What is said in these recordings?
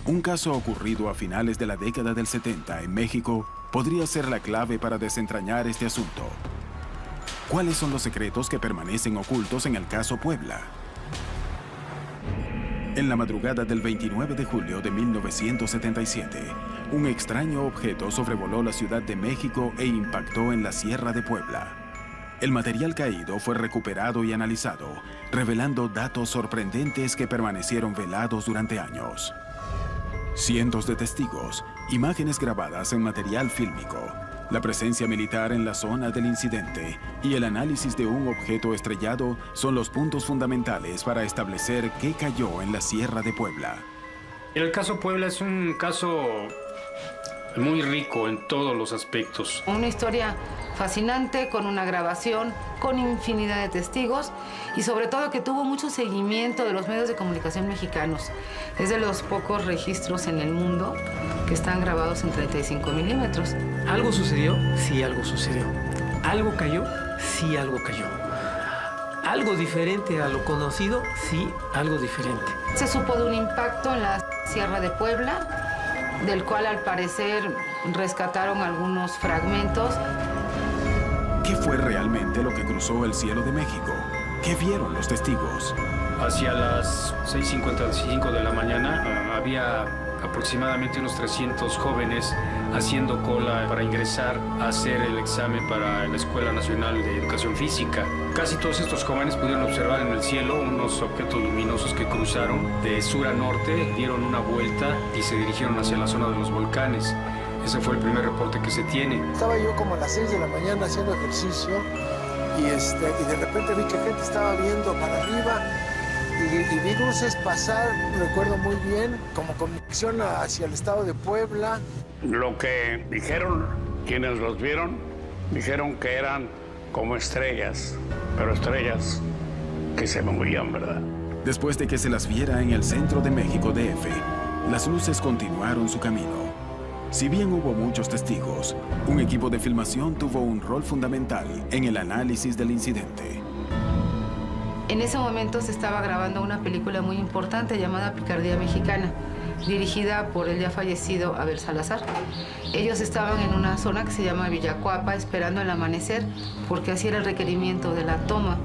Un caso ocurrido a finales de la década del 70 en México podría ser la clave para desentrañar este asunto. ¿Cuáles son los secretos que permanecen ocultos en el caso Puebla? En la madrugada del 29 de julio de 1977, un extraño objeto sobrevoló la Ciudad de México e impactó en la Sierra de Puebla. El material caído fue recuperado y analizado, revelando datos sorprendentes que permanecieron velados durante años. Cientos de testigos, imágenes grabadas en material fílmico, la presencia militar en la zona del incidente y el análisis de un objeto estrellado son los puntos fundamentales para establecer qué cayó en la Sierra de Puebla. El caso Puebla es un caso muy rico en todos los aspectos. Una historia fascinante, con una grabación, con infinidad de testigos y sobre todo que tuvo mucho seguimiento de los medios de comunicación mexicanos. Es de los pocos registros en el mundo que están grabados en 35 milímetros. ¿Algo sucedió? Sí, algo sucedió. ¿Algo cayó? Sí, algo cayó. ¿Algo diferente a lo conocido? Sí, algo diferente. Se supo de un impacto en la Sierra de Puebla, del cual al parecer rescataron algunos fragmentos. ¿Qué fue realmente lo que cruzó el cielo de México? ¿Qué vieron los testigos? Hacia las 6:55 de la mañana había aproximadamente unos 300 jóvenes haciendo cola para ingresar a hacer el examen para la Escuela Nacional de Educación Física. Casi todos estos jóvenes pudieron observar en el cielo unos objetos luminosos que cruzaron de sur a norte, dieron una vuelta y se dirigieron hacia la zona de los volcanes. Ese fue el primer reporte que se tiene. Estaba yo como a las 6 de la mañana haciendo ejercicio y de repente vi que gente estaba viendo para arriba y vi luces pasar, recuerdo muy bien, como conexión hacia el estado de Puebla. Lo que dijeron quienes los vieron, dijeron que eran como estrellas, pero estrellas que se movían, ¿verdad? Después de que se las viera en el centro de México DF, las luces continuaron su camino. Si bien hubo muchos testigos, un equipo de filmación tuvo un rol fundamental en el análisis del incidente. En ese momento se estaba grabando una película muy importante llamada Picardía Mexicana, dirigida por el ya fallecido Abel Salazar. Ellos estaban en una zona que se llama Villacuapa esperando el amanecer porque así era el requerimiento de la toma.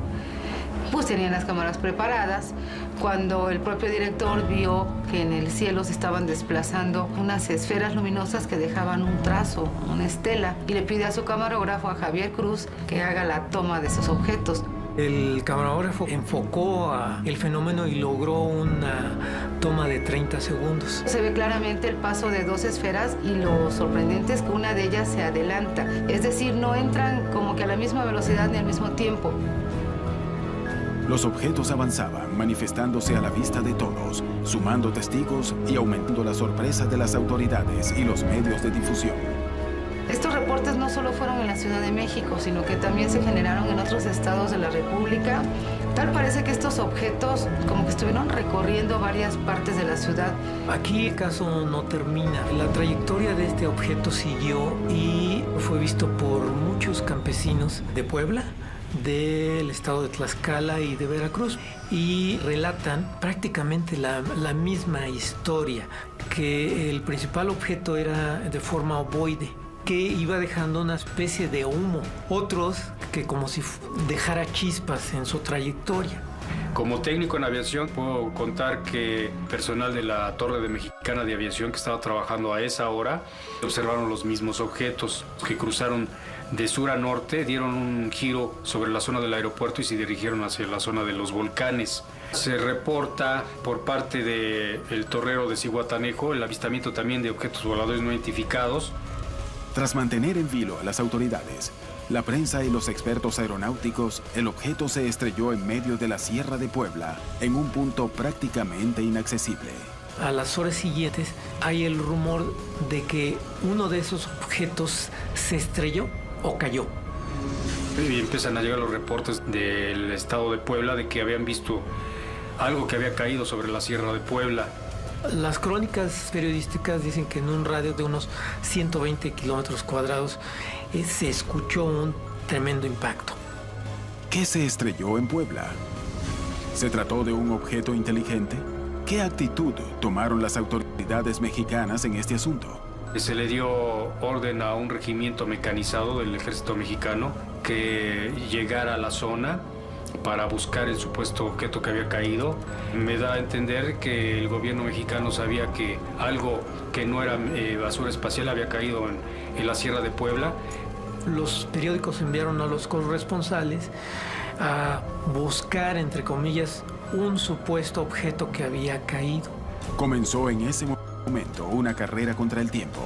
Pues tenían las cámaras preparadas cuando el propio director vio que en el cielo se estaban desplazando unas esferas luminosas que dejaban un trazo, una estela, y le pide a su camarógrafo, a Javier Cruz, que haga la toma de esos objetos. El camarógrafo enfocó el fenómeno y logró una toma de 30 segundos. Se ve claramente el paso de dos esferas y lo sorprendente es que una de ellas se adelanta. Es decir, no entran como que a la misma velocidad ni al mismo tiempo. Los objetos avanzaban, manifestándose a la vista de todos, sumando testigos y aumentando la sorpresa de las autoridades y los medios de difusión. Estos reportes no solo fueron en la Ciudad de México, sino que también se generaron en otros estados de la República. Tal parece que estos objetos como que estuvieron recorriendo varias partes de la ciudad. Aquí el caso no termina. La trayectoria de este objeto siguió y fue visto por muchos campesinos de Puebla, del estado de Tlaxcala y de Veracruz, y relatan prácticamente la misma historia, que el principal objeto era de forma ovoide, que iba dejando una especie de humo, otros que como si dejara chispas en su trayectoria. Como técnico en aviación puedo contar que personal de la Torre de Mexicana de Aviación que estaba trabajando a esa hora observaron los mismos objetos que cruzaron de sur a norte, dieron un giro sobre la zona del aeropuerto y se dirigieron hacia la zona de los volcanes. Se reporta por parte del torrero de Zihuatanejo el avistamiento también de objetos voladores no identificados. Tras mantener en vilo a las autoridades, la prensa y los expertos aeronáuticos, el objeto se estrelló en medio de la Sierra de Puebla, en un punto prácticamente inaccesible. A las horas siguientes hay el rumor de que uno de esos objetos se estrelló o cayó. Y empiezan a llegar los reportes del estado de Puebla de que habían visto algo que había caído sobre la Sierra de Puebla. Las crónicas periodísticas dicen que en un radio de unos 120 kilómetros cuadrados se escuchó un tremendo impacto. ¿Qué se estrelló en Puebla? ¿Se trató de un objeto inteligente? ¿Qué actitud tomaron las autoridades? autoridades mexicanas en este asunto. Se le dio orden a un regimiento mecanizado del ejército mexicano que llegara a la zona para buscar el supuesto objeto que había caído. Me da a entender que el gobierno mexicano sabía que algo que no era basura espacial había caído en la Sierra de Puebla. Los periódicos enviaron a los corresponsales a buscar, entre comillas, un supuesto objeto que había caído. Comenzó en ese momento una carrera contra el tiempo,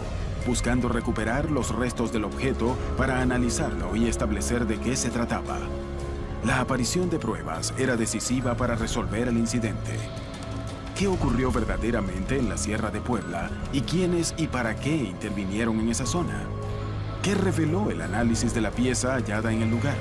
buscando recuperar los restos del objeto para analizarlo y establecer de qué se trataba. La aparición de pruebas era decisiva para resolver el incidente. ¿Qué ocurrió verdaderamente en la Sierra de Puebla y quiénes y para qué intervinieron en esa zona? ¿Qué reveló el análisis de la pieza hallada en el lugar?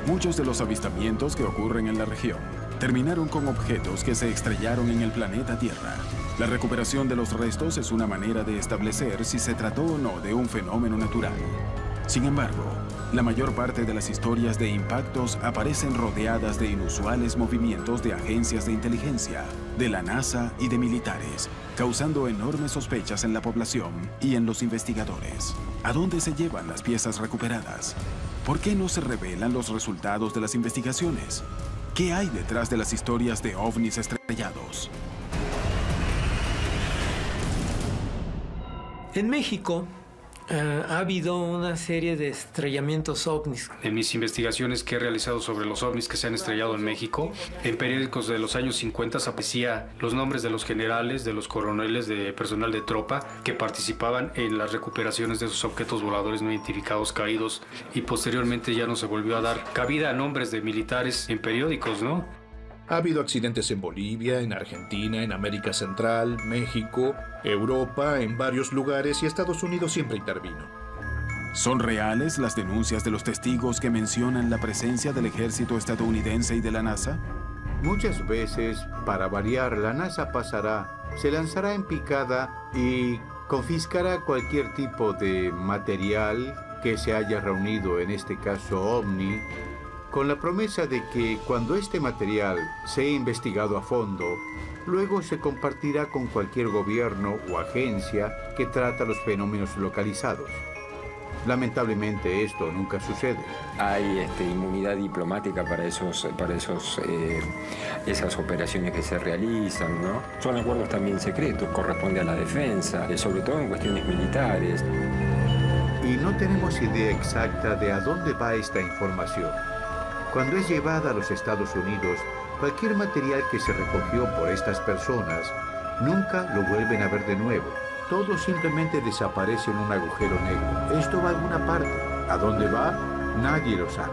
Muchos de los avistamientos que ocurren en la región terminaron con objetos que se estrellaron en el planeta Tierra. La recuperación de los restos es una manera de establecer si se trató o no de un fenómeno natural. Sin embargo, la mayor parte de las historias de impactos aparecen rodeadas de inusuales movimientos de agencias de inteligencia, de la NASA y de militares, causando enormes sospechas en la población y en los investigadores. ¿A dónde se llevan las piezas recuperadas? ¿Por qué no se revelan los resultados de las investigaciones? ¿Qué hay detrás de las historias de ovnis estrellados? En México ha habido una serie de estrellamientos ovnis. En mis investigaciones que he realizado sobre los ovnis que se han estrellado en México, en periódicos de los años 50 aparecía los nombres de los generales, de los coroneles, de personal de tropa que participaban en las recuperaciones de esos objetos voladores no identificados caídos, y posteriormente ya no se volvió a dar cabida a nombres de militares en periódicos, ¿no? Ha habido accidentes en Bolivia, en Argentina, en América Central, México, Europa, en varios lugares, y Estados Unidos siempre intervino. ¿Son reales las denuncias de los testigos que mencionan la presencia del ejército estadounidense y de la NASA? Muchas veces, para variar, la NASA pasará, se lanzará en picada y confiscará cualquier tipo de material que se haya reunido, en este caso OVNI, con la promesa de que cuando este material sea investigado a fondo, luego se compartirá con cualquier gobierno o agencia que trata los fenómenos localizados. Lamentablemente esto nunca sucede. Hay inmunidad diplomática para esas operaciones que se realizan, ¿no? Son acuerdos también secretos, corresponde a la defensa, sobre todo en cuestiones militares. Y no tenemos idea exacta de a dónde va esta información. Cuando es llevada a los Estados Unidos, cualquier material que se recogió por estas personas nunca lo vuelven a ver de nuevo. Todo simplemente desaparece en un agujero negro. Esto va a alguna parte. ¿A dónde va? Nadie lo sabe.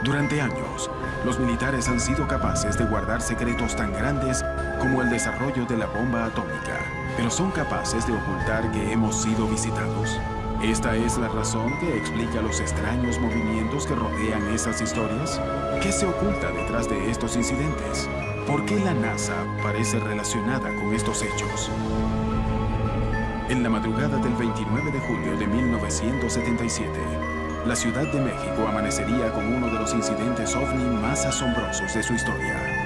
Durante años, los militares han sido capaces de guardar secretos tan grandes como el desarrollo de la bomba atómica, pero son capaces de ocultar que hemos sido visitados. ¿Esta es la razón que explica los extraños movimientos que rodean esas historias? ¿Qué se oculta detrás de estos incidentes? ¿Por qué la NASA parece relacionada con estos hechos? En la madrugada del 29 de julio de 1977, la Ciudad de México amanecería con uno de los incidentes OVNI más asombrosos de su historia.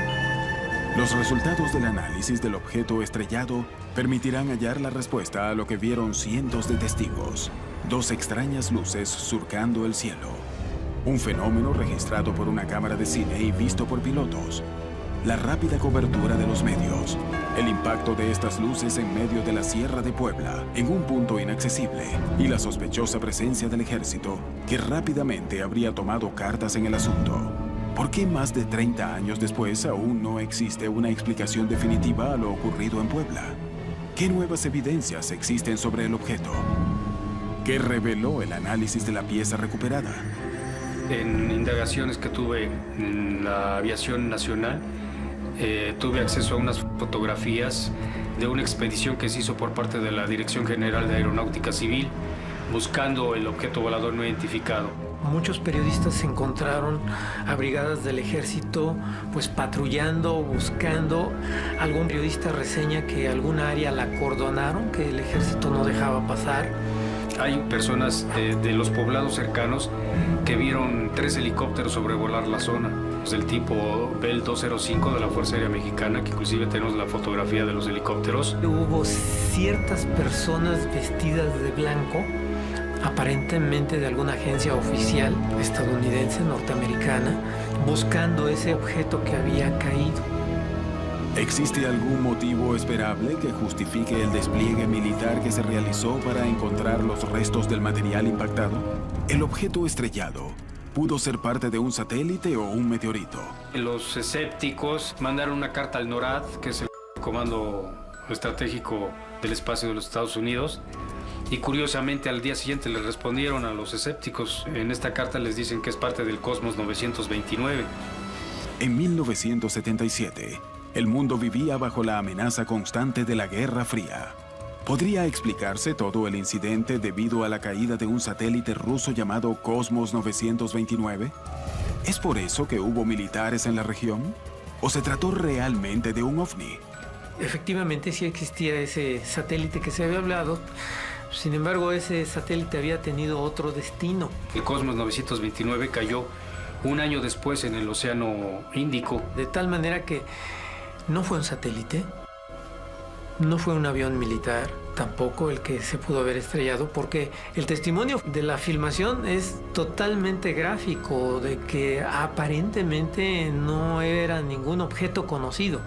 Los resultados del análisis del objeto estrellado permitirán hallar la respuesta a lo que vieron cientos de testigos: dos extrañas luces surcando el cielo, un fenómeno registrado por una cámara de cine y visto por pilotos, la rápida cobertura de los medios, el impacto de estas luces en medio de la Sierra de Puebla, en un punto inaccesible, y la sospechosa presencia del ejército, que rápidamente habría tomado cartas en el asunto. ¿Por qué más de 30 años después aún no existe una explicación definitiva a lo ocurrido en Puebla? ¿Qué nuevas evidencias existen sobre el objeto? ¿Qué reveló el análisis de la pieza recuperada? En indagaciones que tuve en la aviación nacional, tuve acceso a unas fotografías de una expedición que se hizo por parte de la Dirección General de Aeronáutica Civil buscando el objeto volador no identificado. Muchos periodistas encontraron a brigadas del ejército pues patrullando, buscando. Algún periodista reseña que alguna área la acordonaron, que el ejército no dejaba pasar. Hay personas de los poblados cercanos que vieron 3 helicópteros sobrevolar la zona. del tipo Bell 205 de la Fuerza Aérea Mexicana, que inclusive tenemos la fotografía de los helicópteros. Hubo ciertas personas vestidas de blanco, aparentemente de alguna agencia oficial estadounidense, norteamericana, buscando ese objeto que había caído. ¿Existe algún motivo esperable que justifique el despliegue militar que se realizó para encontrar los restos del material impactado? ¿El objeto estrellado pudo ser parte de un satélite o un meteorito? Los escépticos mandaron una carta al NORAD, que es el Comando Estratégico del Espacio de los Estados Unidos, y curiosamente al día siguiente les respondieron a los escépticos. En esta carta les dicen que es parte del Cosmos 929. En 1977, el mundo vivía bajo la amenaza constante de la Guerra Fría. ¿Podría explicarse todo el incidente debido a la caída de un satélite ruso llamado Cosmos 929? ¿Es por eso que hubo militares en la región? ¿O se trató realmente de un ovni? Efectivamente, sí existía ese satélite que se había hablado. Sin embargo, ese satélite había tenido otro destino. El Cosmos 929 cayó un año después en el Océano Índico. De tal manera que no fue un satélite, no fue un avión militar, tampoco el que se pudo haber estrellado, porque el testimonio de la filmación es totalmente gráfico, de que aparentemente no era ningún objeto conocido.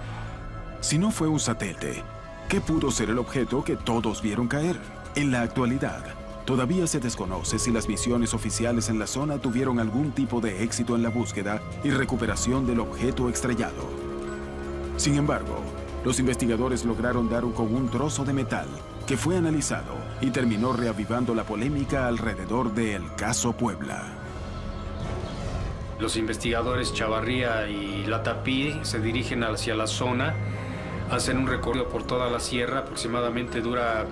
Si no fue un satélite, ¿qué pudo ser el objeto que todos vieron caer? En la actualidad, todavía se desconoce si las misiones oficiales en la zona tuvieron algún tipo de éxito en la búsqueda y recuperación del objeto estrellado. Sin embargo, los investigadores lograron dar con un trozo de metal que fue analizado y terminó reavivando la polémica alrededor del caso Puebla. Los investigadores Chavarría y Latapí se dirigen hacia la zona, hacen un recorrido por toda la sierra, aproximadamente dura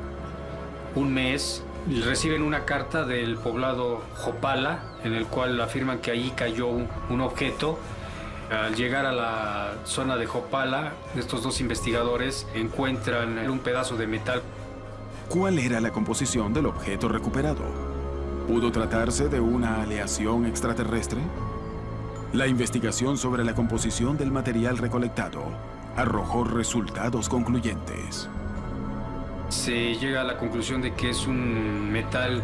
un mes. Reciben una carta del poblado Jopala, en el cual afirman que allí cayó un objeto. Al llegar a la zona de Jopala, estos dos investigadores encuentran un pedazo de metal. ¿Cuál era la composición del objeto recuperado? ¿Pudo tratarse de una aleación extraterrestre? La investigación sobre la composición del material recolectado arrojó resultados concluyentes. Se llega a la conclusión de que es un metal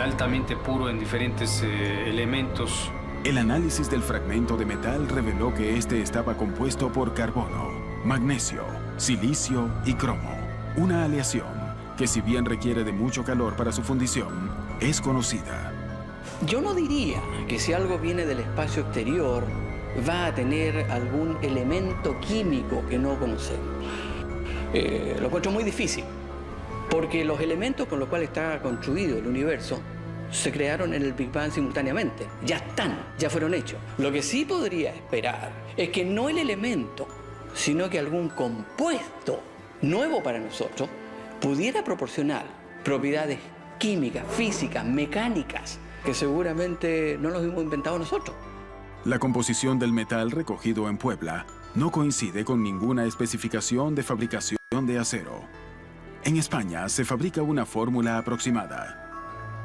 altamente puro en diferentes elementos. El análisis del fragmento de metal reveló que este estaba compuesto por carbono, magnesio, silicio y cromo. Una aleación que, si bien requiere de mucho calor para su fundición, es conocida. Yo no diría que si algo viene del espacio exterior va a tener algún elemento químico que no conocemos. Lo encuentro muy difícil, porque los elementos con los cuales está construido el universo se crearon en el Big Bang simultáneamente. Ya están, ya fueron hechos. Lo que sí podría esperar es que no el elemento, sino que algún compuesto nuevo para nosotros pudiera proporcionar propiedades químicas, físicas, mecánicas, que seguramente no los hemos inventado nosotros. La composición del metal recogido en Puebla no coincide con ninguna especificación de fabricación de acero. En España se fabrica una fórmula aproximada.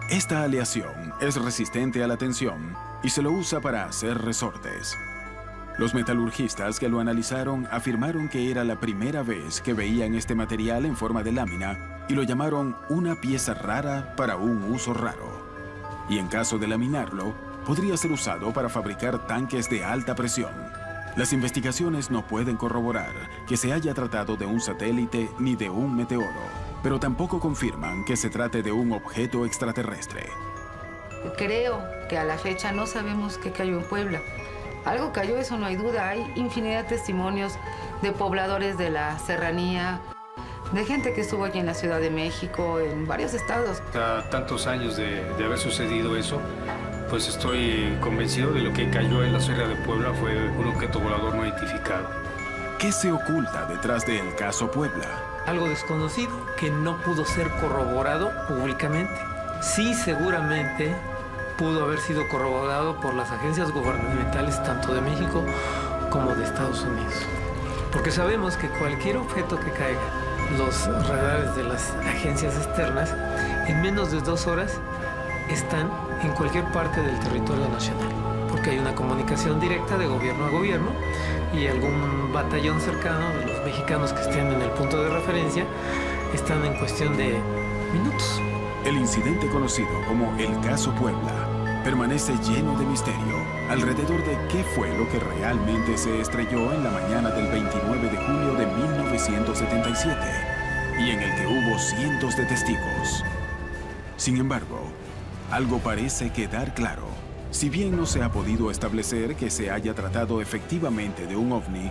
Esta aleación es resistente a la tensión y se lo usa para hacer resortes. Los metalurgistas que lo analizaron afirmaron que era la primera vez que veían este material en forma de lámina y lo llamaron una pieza rara para un uso raro. Y en caso de laminarlo, podría ser usado para fabricar tanques de alta presión. Las investigaciones no pueden corroborar que se haya tratado de un satélite ni de un meteoro, pero tampoco confirman que se trate de un objeto extraterrestre. Creo que a la fecha no sabemos qué cayó en Puebla. Algo cayó, eso no hay duda. Hay infinidad de testimonios de pobladores de la serranía, de gente que estuvo aquí en la Ciudad de México, en varios estados. A tantos años de haber sucedido eso, pues estoy convencido de lo que cayó en la Sierra de Puebla fue un objeto volador no identificado. ¿Qué se oculta detrás del caso Puebla? Algo desconocido que no pudo ser corroborado públicamente. Sí, seguramente pudo haber sido corroborado por las agencias gubernamentales tanto de México como de Estados Unidos. Porque sabemos que cualquier objeto que caiga, los radares de las agencias externas, en menos de 2 horas están en cualquier parte del territorio nacional. porque hay una comunicación directa de gobierno a gobierno y algún batallón cercano de los mexicanos que estén en el punto de referencia están en cuestión de minutos. El incidente conocido como el Caso Puebla permanece lleno de misterio alrededor de qué fue lo que realmente se estrelló en la mañana del 29 de julio de 1977 y en el que hubo cientos de testigos. Sin embargo, algo parece quedar claro. Si bien no se ha podido establecer que se haya tratado efectivamente de un ovni,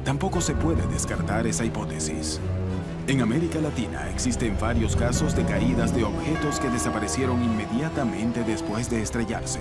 tampoco se puede descartar esa hipótesis. En América Latina existen varios casos de caídas de objetos que desaparecieron inmediatamente después de estrellarse.